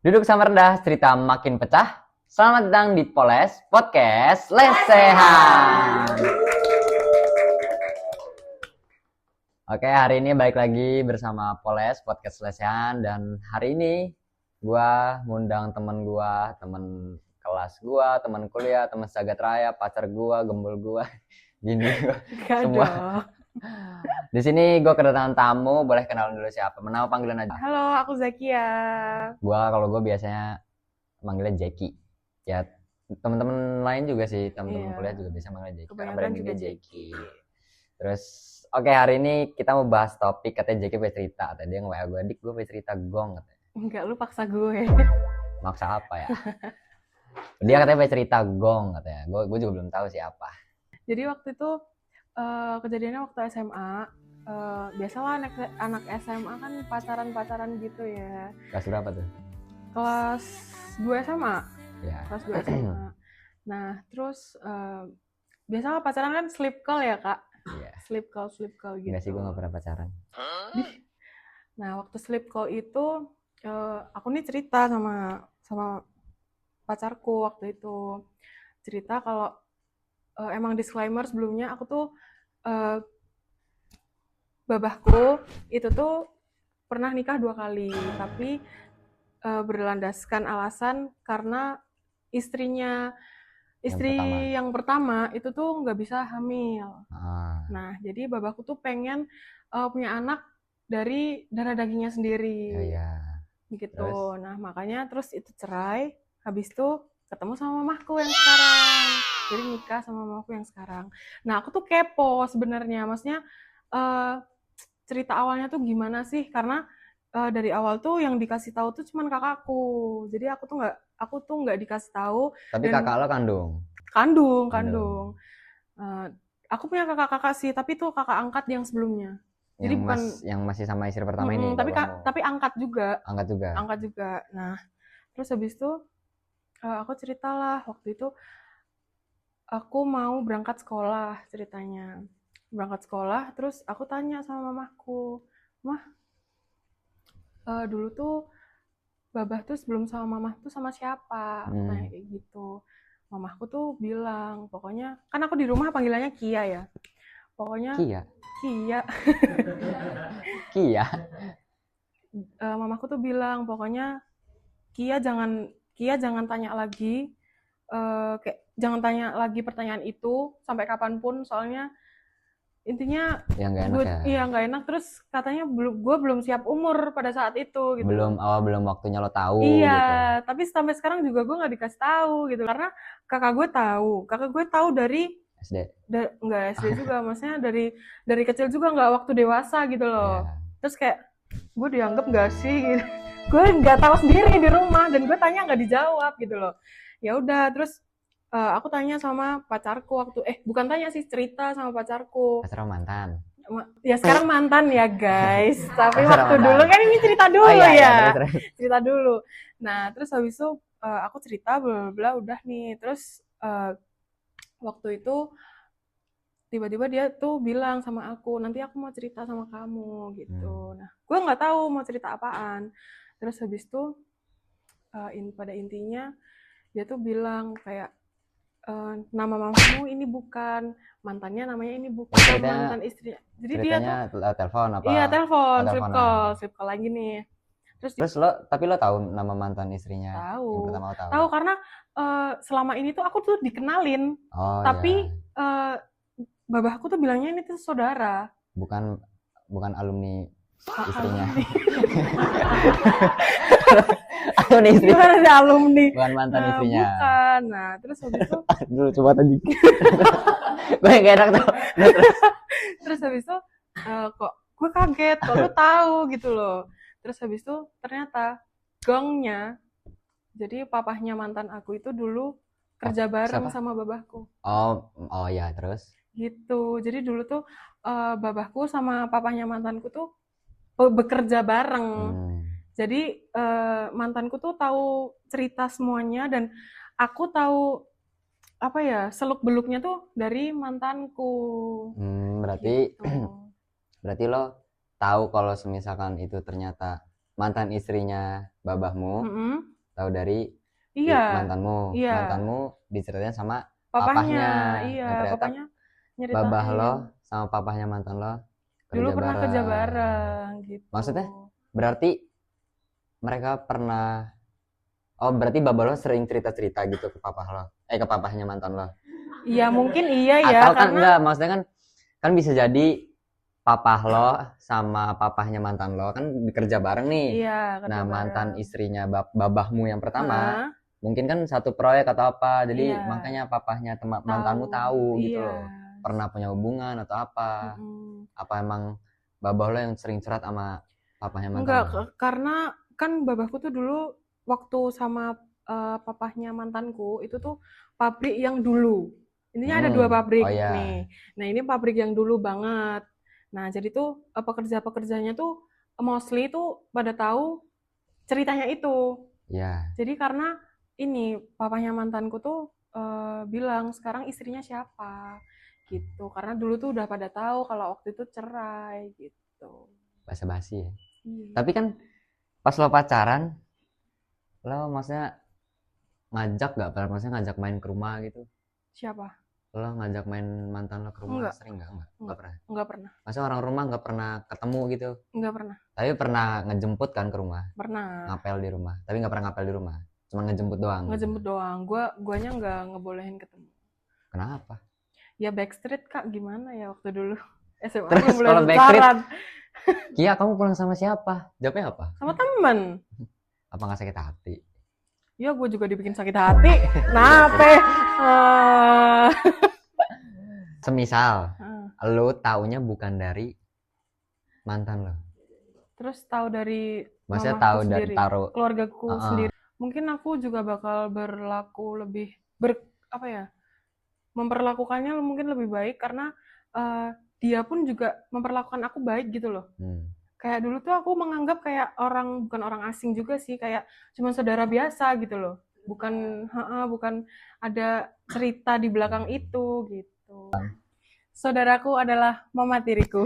Duduk sama rendah, cerita makin pecah. Selamat datang di Poles Podcast Lesehan. Oke, hari ini balik lagi bersama Poles Podcast Lesehan. Dan hari ini gua ngundang temen gua, temen kelas gua, temen kuliah, temen sahabat raya, pacar gua, gembul gua, gini gua, semua. Di sini gue kedatangan tamu, boleh kenalan dulu siapa? Nama panggilan aja. Halo, aku Zakia. Kalau gue biasanya manggilnya Jackie. Ya teman-teman lain juga sih, teman-teman kuliah juga bisa manggilnya Jackie. Karena Kebanyakan pada juga juga Jackie. Terus oke, hari ini kita mau bahas topik, katanya Jackie punya cerita. Tadi dia nge-WA gue, "Dik, gue punya cerita gong," katanya. Enggak, lu paksa gue. Maksa apa ya? Dia katanya punya cerita gong katanya. Gue juga belum tahu siapa. Jadi waktu itu kejadiannya waktu SMA. Biasalah anak SMA kan pacaran-pacaran gitu ya. Kelas berapa tuh? Kelas 2 SMA. Ya. Kelas 2 SMA. Nah, terus biasalah pacaran kan sleep call ya, Kak? Iya. Sleep call gitu. Enggak sih, gue gak pernah pacaran. Nah, waktu sleep call itu aku nih cerita sama pacarku waktu itu. Cerita kalau emang disclaimer sebelumnya, aku tuh babahku itu tuh pernah nikah 2 kali, tapi berlandaskan alasan karena istri yang pertama itu tuh nggak bisa hamil. Nah, jadi babahku tuh pengen punya anak dari darah dagingnya sendiri. Gitu. Terus? Nah, makanya terus itu cerai, habis itu ketemu sama mamaku yang sekarang. Jadi nikah sama mamaku yang sekarang. Nah, aku tuh kepo sebenarnya, maksudnya cerita awalnya tuh gimana sih? Karena dari awal tuh yang dikasih tahu tuh cuman kakakku. Jadi aku tuh nggak dikasih tahu. Tapi kakak lo kandung? Kandung. Aku punya kakak-kakak sih, tapi tuh kakak angkat yang sebelumnya. Jadi bukan yang masih sama istri pertama ini. Tapi angkat juga. Angkat juga. Nah, terus habis itu aku ceritalah waktu itu aku mau berangkat sekolah ceritanya. Berangkat sekolah, terus aku tanya sama mamaku, "Mah, dulu tuh babah tuh sebelum sama mamah tuh sama siapa?" Aku tanya kayak gitu. Mamahku tuh bilang, pokoknya kan aku di rumah panggilannya Kia ya. Pokoknya Kia. Kia. Mamaku tuh bilang, pokoknya Kia jangan tanya lagi, kayak jangan tanya lagi pertanyaan itu sampai kapanpun, soalnya intinya yang gak enak Iya, nggak enak. Terus katanya gue belum siap umur pada saat itu gitu. Belum waktunya lo tahu. Iya, gitu. Tapi sampai sekarang juga gue nggak dikasih tahu gitu, karena kakak gue tahu dari SD. Nggak SD juga, maksudnya dari kecil juga, nggak waktu dewasa gitu loh. Terus kayak gue dianggap nggak sih gitu. Gue nggak tahu sendiri di rumah, dan gue tanya nggak dijawab gitu loh. Ya udah, terus aku tanya sama pacarku bukan tanya sih, cerita sama pacarku. Pacar mantan. Ya sekarang mantan ya guys. Tapi waktu dulu kan ini cerita dulu ya. Cerita dulu. Nah, terus habis itu aku cerita bla bla udah nih. Terus waktu itu tiba-tiba dia tuh bilang sama aku, "Nanti aku mau cerita sama kamu," gitu. Nah, gue nggak tahu mau cerita apaan. Terus habis itu pada intinya dia tuh bilang kayak, nama mamamu ini bukan, mantannya namanya ini bukan, mantan istrinya. Jadi dia tuh telepon apa? Iya, telepon, sleep call lagi nih. Terus tapi lo tahu nama mantan istrinya? Tahu. Yang pertama lo tahu. Tahu karena selama ini tuh aku tuh dikenalin. Tapi babahku tuh bilangnya ini tuh saudara. Bukan alumni istrinya. Alumni istri. Bukan ada alumni. Bukan mantan istrinya. Bukan. Nah, terus habis itu dulu coba tadi. Gue gak enak tuh. Terus habis itu kok gue kaget, kok lu tahu gitu loh. Terus habis itu ternyata gongnya, jadi papahnya mantan aku itu dulu kerja bareng sama babahku. Oh ya, terus? Gitu. Jadi dulu tuh babahku sama papahnya mantanku tuh bekerja bareng. Jadi mantanku tuh tahu cerita semuanya, dan aku tahu seluk beluknya tuh dari mantanku. Berarti gitu. Berarti lo tahu kalau semisalkan itu ternyata mantan istrinya babahmu Mm-mm. tahu dari Iya, mantanmu. iya. Mantanmu diceritain sama Papahnya, papahnya. iya, Nah, ternyata papahnya babah lo nyeritain. sama papahnya mantan lo Dulu kerja pernah kerja bareng. bareng gitu. Maksudnya berarti mereka pernah, oh berarti babah lo sering cerita-cerita gitu ke papah lo, ke papahnya mantan lo. Iya, mungkin iya ya, Atau kan karena enggak, maksudnya kan bisa jadi papah lo sama papahnya mantan lo kan kerja bareng nih. iya, kerja Nah, mantan bareng. istrinya babahmu yang pertama Heeh, mungkin kan satu proyek atau apa, jadi iya, makanya papahnya mantanmu tahu gitu iya. loh, pernah punya hubungan atau apa. Mm-mm. Apa emang babah lo yang sering curhat sama papahnya mantan Enggak, lo? karena kan babahku tuh dulu waktu sama papahnya mantanku itu tuh pabrik yang dulu. Intinya ada 2 Oh pabrik ya, nih. Nah, ini pabrik yang dulu banget. Nah, jadi tuh pekerja-pekerjanya tuh mostly tuh pada tahu ceritanya itu. ya, Jadi karena ini papahnya mantanku tuh bilang sekarang istrinya siapa gitu. Karena dulu tuh udah pada tahu kalau waktu itu cerai gitu. basa-basi ya. Iya. Tapi kan pas lo pacaran, lo maksudnya ngajak gak? Maksudnya ngajak main ke rumah gitu? Siapa? Lo ngajak main mantan lo ke rumah Enggak, sering gak? Enggak pernah. enggak pernah. Maksudnya orang rumah nggak pernah ketemu gitu. Enggak pernah. Tapi pernah ngejemput kan ke rumah, Pernah. ngapel di rumah. Tapi nggak pernah ngapel di rumah, cuma ngejemput doang. Ngejemput doang. Guanya enggak ngebolehin ketemu. Kenapa? Ya backstreet Kak, gimana ya waktu dulu SMA Terus belum mulai kalau backstreet, pacaran. Kia kamu pulang sama siapa? Jawabnya apa? Sama temen. Apa nggak sakit hati? Ya gue juga dibikin sakit hati. Nape? Semisal lo taunya bukan dari mantan lo, Terus tahu dari maksudnya mamaku tahu dari sendiri, taruh keluargaku sendiri. Mungkin aku juga bakal berlaku lebih apa ya? Memperlakukannya mungkin lebih baik karena dia pun juga memperlakukan aku baik gitu loh. Kayak dulu tuh aku menganggap kayak bukan orang asing juga sih, kayak cuma saudara biasa gitu loh. Bukan ada cerita di belakang itu gitu. Saudaraku adalah mama tiriku.